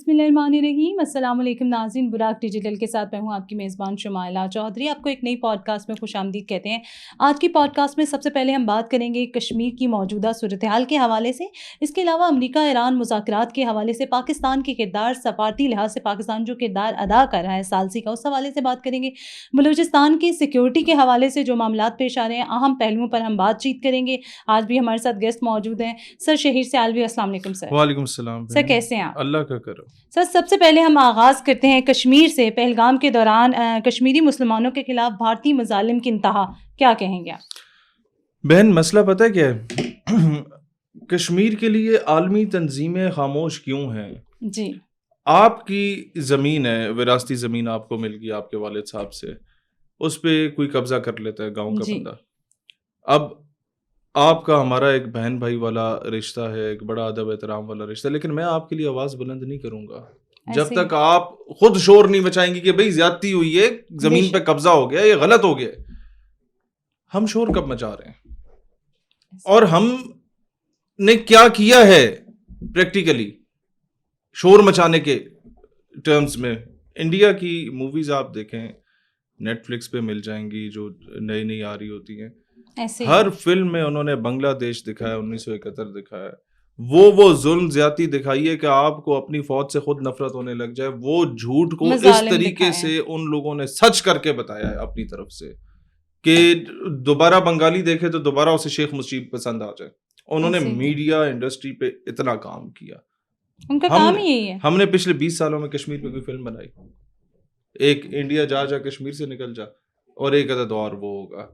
بسم اللہ الرحمن الرحیم. السلام علیکم ناظرین, براق ڈیجیٹل کے ساتھ میں ہوں آپ کی میزبان شمائلہ چودھری. آپ کو ایک نئی پوڈ کاسٹ میں خوش آمدید کہتے ہیں. آج کی پوڈ کاسٹ میں سب سے پہلے ہم بات کریں گے کشمیر کی موجودہ صورتحال کے حوالے سے. اس کے علاوہ امریکہ ایران مذاکرات کے حوالے سے پاکستان کے کردار, سفارتی لحاظ سے پاکستان جو کردار ادا کر رہا ہے ثالثی کا, اس حوالے سے بات کریں گے. بلوچستان کی سیکیورٹی کے حوالے سے جو معاملات پیش آ رہے ہیں, اہم پہلوؤں پر ہم بات چیت کریں گے. آج بھی ہمارے ساتھ گیسٹ موجود ہیں سر شہیر سیالوی. السلام علیکم سر. وعلیکم السلام سر, کیسے ہیں آپ؟ اللہ کا کرو. سر, سب سے پہلے ہم آغاز کرتے ہیں کشمیر سے. پہلگام کے دوران کشمیری مسلمانوں کے خلاف بھارتی مظالم کی انتہا, کیا کہیں گے آپ؟ بہن, مسئلہ پتہ ہے کیا ہے؟ کشمیر کے لیے عالمی تنظیمیں خاموش کیوں ہیں؟ جی, آپ کی زمین ہے, وراثتی زمین آپ کو مل گئی آپ کے والد صاحب سے, اس پہ کوئی قبضہ کر لیتا ہے گاؤں کا بندہ. اب آپ کا ہمارا ایک بہن بھائی والا رشتہ ہے, ایک بڑا ادب احترام والا رشتہ ہے, لیکن میں آپ کے لیے آواز بلند نہیں کروں گا جب تک آپ خود شور نہیں مچائیں گی کہ بھئی زیادتی ہوئی ہے, زمین پہ قبضہ ہو گیا, یہ غلط ہو گیا. ہم شور کب مچا رہے ہیں اور ہم نے کیا کیا ہے پریکٹیکلی شور مچانے کے ٹرمز میں؟ انڈیا کی موویز آپ دیکھیں, نیٹ فلکس پہ مل جائیں گی جو نئی نئی آ رہی ہوتی ہیں. ہر فلم میں انہوں نے بنگلہ دیش دکھایا, 1971 دکھایا, وہ ظلم زیادتی دکھائی ہے کہ آپ کو اپنی فوج سے خود نفرت ہونے لگ جائے. وہ جھوٹ کو اس طریقے سے ان لوگوں نے سچ کر کے بتایا ہے اپنی طرف سے کہ دوبارہ بنگالی دیکھے تو دوبارہ اسے شیخ مجیب پسند آ جائے. انہوں نے میڈیا انڈسٹری پہ اتنا کام کیا. ان کا کام ہی یہی ہے. ہم نے پچھلے 20 سالوں میں کشمیر پہ کوئی فلم بنائی, ایک انڈیا جا کشمیر سے نکل جا, اور ایک عدد اور وہ ہوگا.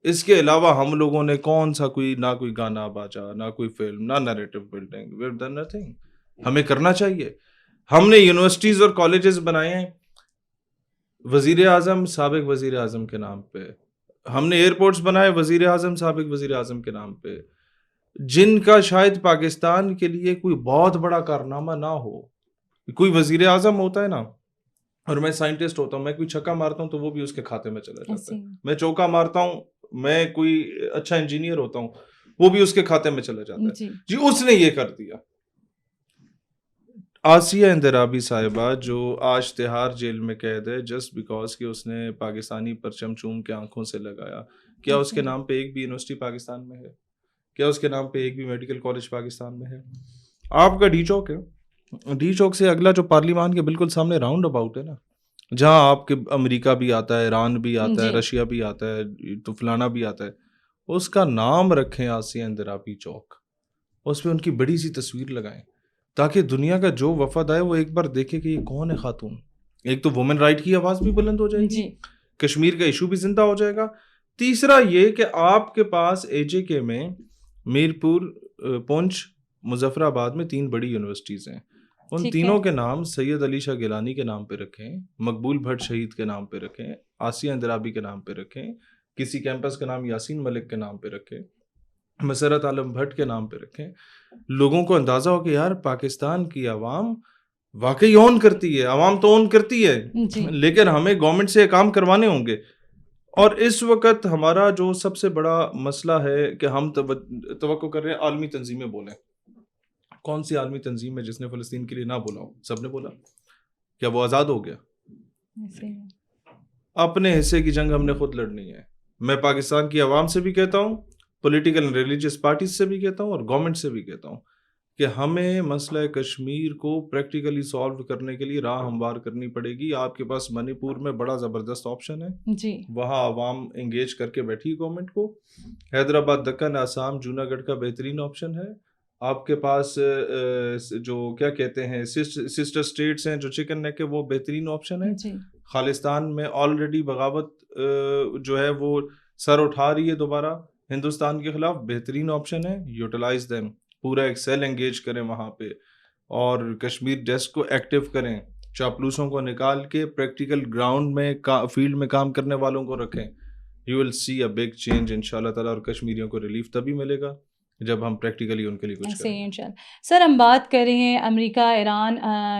اس کے علاوہ ہم لوگوں نے کون سا نہ کوئی گانا باجا, نہ کوئی فلم, نہ narrative building. We have done nothing. ہمیں کرنا چاہیے. ہم نے یونیورسٹیز اور کالجز بنائے ہیں وزیر اعظم سابق وزیر اعظم کے نام پہ. ہم نے ایئرپورٹس بنائے وزیر اعظم سابق وزیر اعظم کے نام پہ, جن کا شاید پاکستان کے لیے کوئی بہت بڑا کارنامہ نہ ہو. کوئی وزیر اعظم ہوتا ہے نا, اور میں سائنٹسٹ ہوتا ہوں, میں کوئی چھکا مارتا ہوں تو وہ بھی اس کے کھاتے میں چلا جاتا ہے. میں چوکا مارتا ہوں, میں کوئی اچھا انجینئر ہوتا ہوں, وہ بھی اس کے کھاتے میں چلا جاتا ہے. جی, اس نے یہ کر دیا. آسیہ اندرابی صاحبہ جو آج تہاڑ جیل میں قید ہے جسٹ بیکاز کہ اس نے پاکستانی پرچم چوم کے آنکھوں سے لگایا. کیا اس کے نام پہ ایک بھی یونیورسٹی پاکستان میں ہے؟ کیا اس کے نام پہ ایک بھی میڈیکل کالج پاکستان میں ہے؟ آپ کا ڈی چوک ہے, ڈی چوک سے اگلا جو پارلیمان کے بالکل سامنے راؤنڈ اباؤٹ ہے نا, جہاں آپ کے امریکہ بھی آتا ہے, ایران بھی آتا ہے, رشیا بھی آتا ہے, تو فلانا بھی آتا ہے, اس کا نام رکھیں آسیہ اندرابی چوک. اس پہ ان کی بڑی سی تصویر لگائیں تاکہ دنیا کا جو وفد آئے وہ ایک بار دیکھے کہ یہ کون ہے خاتون. ایک تو وومن رائٹ کی آواز بھی بلند ہو جائے گی, کشمیر کا ایشو بھی زندہ ہو جائے گا. تیسرا یہ کہ آپ کے پاس اے جے کے میں میرپور, پونچھ, مظفر آباد میں 3 بڑی یونیورسٹیز ہیں. ان تینوں کے نام سید علی شاہ گیلانی کے نام پہ رکھیں, مقبول بھٹ شہید کے نام پہ رکھیں, آسیہ اندرابی کے نام پہ رکھیں, کسی کیمپس کا نام یاسین ملک کے نام پہ رکھیں, مسرت عالم بھٹ کے نام پہ رکھیں. لوگوں کو اندازہ ہو کہ یار پاکستان کی عوام واقعی اون کرتی ہے. عوام تو اون کرتی ہے, لیکن ہمیں گورنمنٹ سے کام کروانے ہوں گے. اور اس وقت ہمارا جو سب سے بڑا مسئلہ ہے کہ ہم توقع کر رہے ہیں عالمی تنظیمیں بولیں. کون سی عالمی تنظیم ہے جس نے فلسطین کے لیے نہ بولا ہو؟ سب نے بولا. کیا وہ آزاد ہو گیا؟ اپنے حصے کی جنگ ہم نے خود لڑنی ہے. میں پاکستان کی عوام سے بھی کہتا ہوں, پولیٹیکل اینڈ ریلیجیس پارٹیز سے بھی کہتا ہوں, اور گورنمنٹ سے بھی کہتا ہوں کہ ہمیں مسئلہ کشمیر کو پریکٹیکلی سالو کرنے کے لیے راہ ہموار کرنی پڑے گی. آپ کے پاس منی پور میں بڑا زبردست آپشن ہے جی, وہاں عوام انگیج کر کے بیٹھی گورنمنٹ کو. حیدرآباد, دکن, آسام, جوناگڑھ کا بہترین آپشن ہے. آپ کے پاس جو کیا کہتے ہیں سسٹر اسٹیٹس ہیں جو چکن نیک ہے, وہ بہترین آپشن ہے. خالستان میں آلریڈی بغاوت جو ہے وہ سر اٹھا رہی ہے دوبارہ ہندوستان کے خلاف, بہترین آپشن ہے. یوٹیلائز دیم, پورا ایک سیل انگیج کریں وہاں پہ, اور کشمیر ڈیسک کو ایکٹیو کریں. چاپلوسوں کو نکال کے پریکٹیکل گراؤنڈ میں فیلڈ میں کام کرنے والوں کو رکھیں. You will see a big change ان شاء اللہ تعالیٰ, اور کشمیریوں کو ریلیف تبھی ملے گا جب ہم پریکٹیکلی ان کے لیے کچھ کریں. سر, ہم بات کر رہے ہیں امریکہ ایران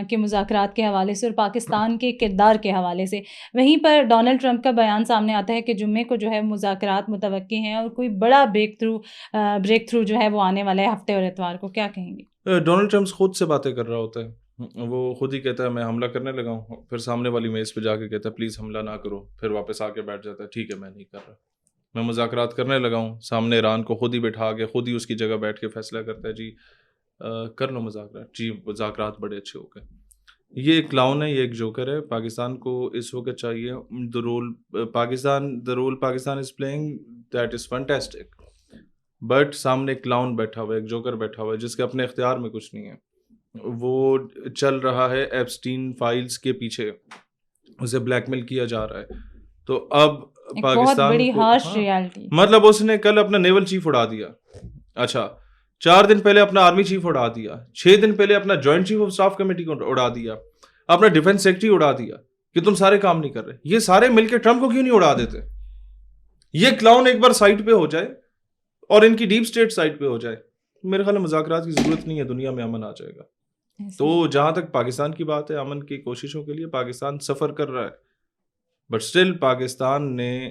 کے مذاکرات کے حوالے سے اور پاکستان کے کردار کے حوالے سے. وہیں پر ڈونلڈ ٹرمپ کا بیان سامنے آتا ہے کہ جمعے کو جو ہے مذاکرات متوقع ہیں اور کوئی بڑا بریک تھرو جو ہے وہ آنے والا ہے ہفتے اور اتوار کو. کیا کہیں گے؟ ڈونلڈ ٹرمپ خود سے باتیں کر رہا ہوتا ہے, وہ خود ہی کہتا ہے میں حملہ کرنے لگا ہوں، پھر سامنے والی میز پہ جا کے کہتا ہے پلیز حملہ نہ کرو، پھر واپس آ کے بیٹھ جاتا ہے ٹھیک ہے میں نہیں کر رہا، میں مذاکرات کرنے لگا ہوں، سامنے ایران کو خود ہی بٹھا کے خود ہی اس کی جگہ بیٹھ کے فیصلہ کرتا ہے جی کر لو مذاکرات، جی مذاکرات بڑے اچھے ہو گئے. یہ ایک کلاؤن ہے، یہ ایک جوکر ہے. پاکستان کو اس وقت چاہیے the role Pakistan is playing that is fantastic, but سامنے ایک کلاؤن بیٹھا ہوا ہے، ایک جوکر بیٹھا ہوا ہے جس کے اپنے اختیار میں کچھ نہیں ہے. وہ چل رہا ہے ایپسٹین فائلز کے پیچھے، اسے بلیک میل کیا جا رہا ہے. تو اب ایک بہت پاکستان بڑی کو ہارش ریالٹی. مطلب اس نے کل اپنا نیول چیف اڑا دیا، اچھا 4 دن پہلے اپنا آرمی چیف اڑا دیا، 6 دن پہلے اپنا joint chief of staff committee کو اڑا دیا، اپنا ڈیفنس سیکرٹری اڑا دیا کہ تم سارے کام نہیں کر رہے. یہ سارے مل کے ٹرمپ کو کیوں نہیں اڑا دیتے؟ یہ کلاؤن ایک بار سائٹ پہ ہو جائے اور ان کی ڈیپ اسٹیٹ سائٹ پہ ہو جائے، میرے خیال میں مذاکرات کی ضرورت نہیں ہے، دنیا میں امن آ جائے گا. تو جہاں تک پاکستان کی بات ہے، امن کی کوششوں کے لیے پاکستان سفر کر رہا ہے، بٹ اسٹل پاکستان نے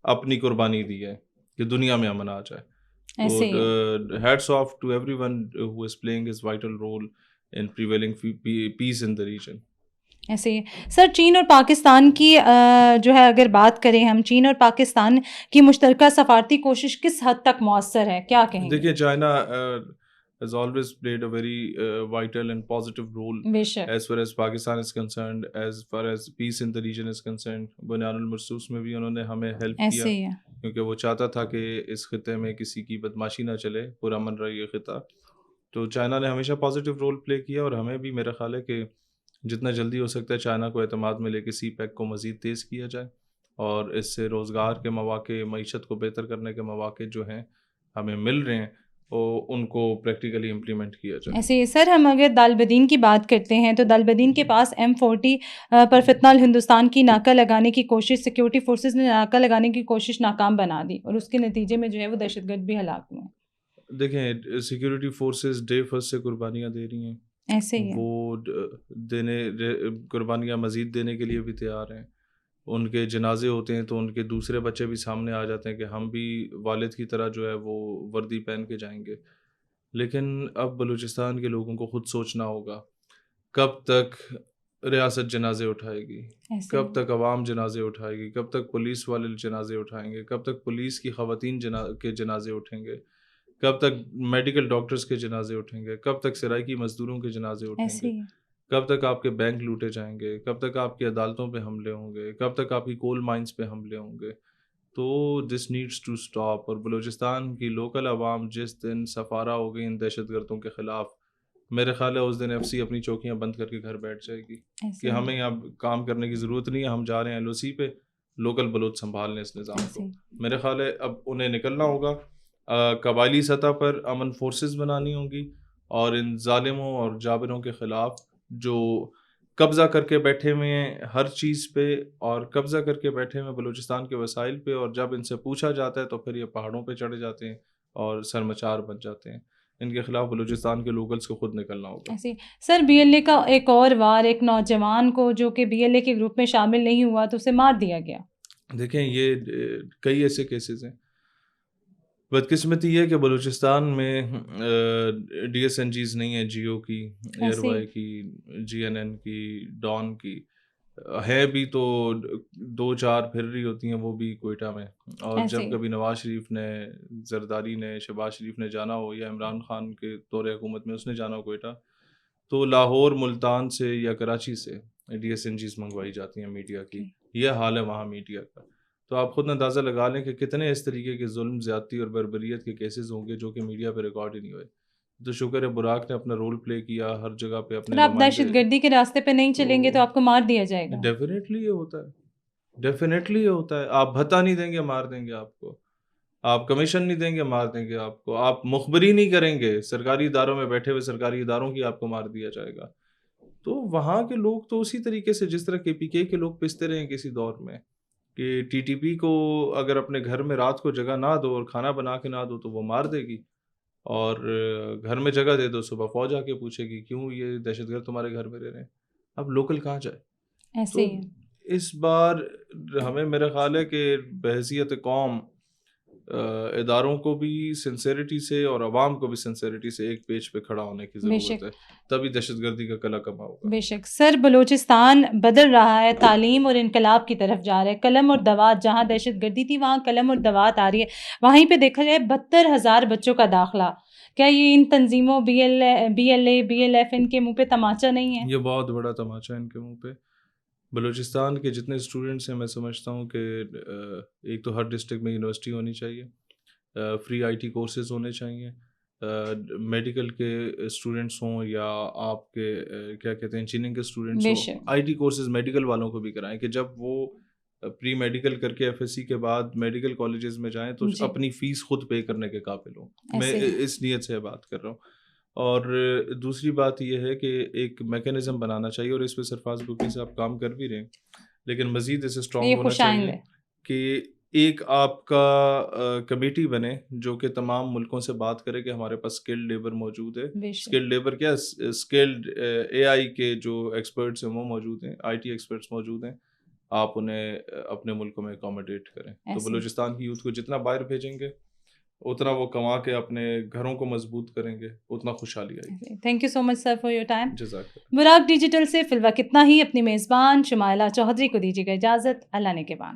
اپنی قربانی دی ہے کہ دنیا میں امن آ جائے. تو hats off to everyone who is playing his vital role in prevailing peace in the region. ایسے ہی سر، چین اور پاکستان کی جو ہے اگر بات کریں ہم، چین اور پاکستان کی مشترکہ سفارتی کوشش کس حد تک مؤثر ہے، کیا کہیں گے؟ دیکھیے China has always played a very vital and positive role بے شک. as far as Pakistan is concerned, as far as peace in the region is concerned. بنیان المرصوص میں بھی انہوں نے ہمیں ہیلپ کیا ایسے ہی ہے. کیونکہ وہ چاہتا تھا کہ اس خطے میں کسی کی بدماشی نہ چلے، پرامن رہے یہ خطہ. تو چائنا نے ہمیشہ پازیٹیو رول پلے کیا، اور ہمیں بھی میرا خیال ہے کہ جتنا جلدی ہو سکتا ہے چائنا کو اعتماد میں لے کے سی پیک کو مزید تیز کیا جائے، اور اس سے روزگار کے مواقع، معیشت کو بہتر کرنے کے مواقع جو ہیں ہمیں مل رہے ہیں، ان کو پریکٹیکلی امپلیمنٹ کیا جائے. ایسے سر، ہم اگر دالبدین کی بات کرتے ہیں تو دالبدین کے پاس M40 پر فتنہ الہندوستان کی ناکہ لگانے کی کوشش، سیکیورٹی فورسز نے ناکہ لگانے کی کوشش ناکام بنا دی، اور اس کے نتیجے میں جو ہے وہ دہشت گرد بھی ہلاک ہوئے. دیکھیں سیکیورٹی فورسز ڈے فرسٹ سے قربانیاں دے رہی ہیں، ایسے ہی وہ قربانیاں مزید دینے کے لیے بھی تیار ہیں. ان کے جنازے ہوتے ہیں تو ان کے دوسرے بچے بھی سامنے آ جاتے ہیں کہ ہم بھی والد کی طرح جو ہے وہ وردی پہن کے جائیں گے. لیکن اب بلوچستان کے لوگوں کو خود سوچنا ہوگا، کب تک ریاست جنازے اٹھائے گی، کب تک عوام جنازے اٹھائے گی، کب تک پولیس والے جنازے اٹھائیں گے، کب تک پولیس کی خواتین کے جنازے اٹھیں گے، کب تک میڈیکل ڈاکٹرز کے جنازے اٹھیں گے، کب تک سرائیکی مزدوروں کے جنازے اٹھیں گے، کب تک آپ کے بینک لوٹے جائیں گے، کب تک آپ کی عدالتوں پہ حملے ہوں گے، کب تک آپ کی کول مائنز پہ حملے ہوں گے. تو دس نیڈس ٹو اسٹاپ. اور بلوچستان کی لوکل عوام جس دن سفارہ ہو گئی ان دہشت گردوں کے خلاف، میرے خیال ہے اس دن FC اپنی چوکیاں بند کر کے گھر بیٹھ جائے گی کہ ہمیں اب کام کرنے کی ضرورت نہیں ہے، ہم جا رہے ہیں LOC پہ، لوکل بلوچ سنبھال لیں اس نظام کو. میرے خیال ہے اب انہیں نکلنا ہوگا، قبائلی سطح پر امن فورسز بنانی ہوں گی، اور ان ظالموں اور جابروں کے خلاف جو قبضہ کر کے بیٹھے ہوئے ہیں ہر چیز پہ، اور قبضہ کر کے بیٹھے ہوئے بلوچستان کے وسائل پہ، اور جب ان سے پوچھا جاتا ہے تو پھر یہ پہاڑوں پہ چڑھ جاتے ہیں اور سرمچار بن جاتے ہیں. ان کے خلاف بلوچستان کے لوکلز کو خود نکلنا ہوگا. سر، BLA کا ایک اور وار، ایک نوجوان کو جو کہ BLA کے گروپ میں شامل نہیں ہوا تو اسے مار دیا گیا. دیکھیں یہ کئی ایسے کیسز ہیں. بدقسمتی یہ کہ بلوچستان میں DSNGs نہیں ہیں، جیو کی، ایئر وائی کی، GNN کی، ڈان کی ہے بھی تو 2-4 پھر رہی ہوتی ہیں، وہ بھی کوئٹہ میں. اور جب کبھی نواز شریف نے، زرداری نے، شہباز شریف نے جانا ہو، یا عمران خان کے دور حکومت میں اس نے جانا ہو کوئٹہ، تو لاہور، ملتان سے یا کراچی سے DSNGs منگوائی جاتی ہیں میڈیا کی. یہ حال ہے وہاں میڈیا کا. تو آپ خود اندازہ لگا لیں کہ کتنے اس طریقے کے ظلم، زیادتی اور بربریت کے کیسز ہوں گے جو کہ میڈیا پہ ریکارڈ ہی نہیں ہوئے. تو شکر ہے براق نے اپنا رول پلے کیا ہر جگہ پہ اپنے. آپ دہشت گردی کے راستے پہ نہیں چلیں گے تو آپ کو مار دیا جائے گا. ڈیفینیٹلی یہ ہوتا ہے، ڈیفینیٹلی یہ ہوتا ہے. آپ بھتہ نہیں دیں گے مار دیں گے آپ کو، آپ کمیشن نہیں دیں گے مار دیں گے آپ کو، آپ مخبری نہیں کریں گے، سرکاری اداروں میں بیٹھے ہوئے سرکاری اداروں کی آپ کو مار دیا جائے گا. تو وہاں کے لوگ تو اسی طریقے سے جس طرح KPK کے لوگ پستے رہے ہیں کسی دور میں کہ TTP کو اگر اپنے گھر میں رات کو جگہ نہ دو اور کھانا بنا کے نہ دو تو وہ مار دے گی، اور گھر میں جگہ دے دو صبح فوج آ کے پوچھے گی کیوں یہ دہشت گرد تمہارے گھر میں رہ رہے ہیں. اب لوکل کہاں جائے؟ ایسے اس بار ہمیں میرا خیال ہے کہ بحیثیت قوم اداروں کو بھی سنسیریٹی سے اور عوام کو بھی سنسیریٹی سے ایک پیج پہ کھڑا ہونے کی ضرورت ہے, تبھی دہشت گردی کا کلا کما ہوگا. بے شک سر, بلوچستان بدل رہا ہے, تعلیم اور انقلاب کی طرف جا رہا ہے. قلم اور دوات, جہاں دہشت گردی تھی وہاں قلم اور دوات آ رہی ہے. وہیں پہ دیکھا جائے 72,000 بچوں کا داخلہ. کیا یہ ان تنظیموں B L A B L F ان کے منہ پہ تماچا نہیں ہے؟ یہ بہت بڑا تماچا ہے ان کے منہ پہ. بلوچستان کے جتنے اسٹوڈنٹس ہیں, میں سمجھتا ہوں کہ ایک تو ہر ڈسٹرکٹ میں یونیورسٹی ہونی چاہیے, فری آئی ٹی کورسز ہونے چاہیے, میڈیکل کے اسٹوڈنٹس ہوں یا آپ کے کیا کہتے ہیں انجینئرنگ کے اسٹوڈنٹس ہوں, آئی ٹی کورسز میڈیکل والوں کو بھی کرائیں کہ جب وہ پری میڈیکل کر کے ایف ایس سی کے بعد میڈیکل کالجز میں جائیں تو اپنی فیس خود پے کرنے کے قابل ہوں. میں اس نیت سے بات کر رہا ہوں. اور دوسری بات یہ ہے کہ ایک میکینزم بنانا چاہیے, اور اس پہ سرفراز بکنگ سے آپ کام کر بھی رہے ہیں, لیکن مزید اسے اسٹرانگ ہونا چاہیے کہ ایک آپ کا کمیٹی بنے جو کہ تمام ملکوں سے بات کرے کہ ہمارے پاس اسکلڈ لیبر موجود ہے. اسکلڈ لیبر کیا, اسکلڈ اے آئی کے جو ایکسپرٹس ہیں وہ موجود ہیں, آئی ٹی ایکسپرٹس موجود ہیں, آپ انہیں اپنے ملکوں میں اکوموڈیٹ کریں. تو بلوچستان کی یوتھ کو جتنا باہر بھیجیں گے اتنا وہ کما کے اپنے گھروں کو مضبوط کریں گے, اتنا خوشحالی آئے گی. Thank you so much sir for your time. جزاک. براق ڈیجیٹل سے فی الوقت اتنا ہی. اپنی میزبان شمائلہ چودھری کو دیجیے گا اجازت. اللہ نے کے بان.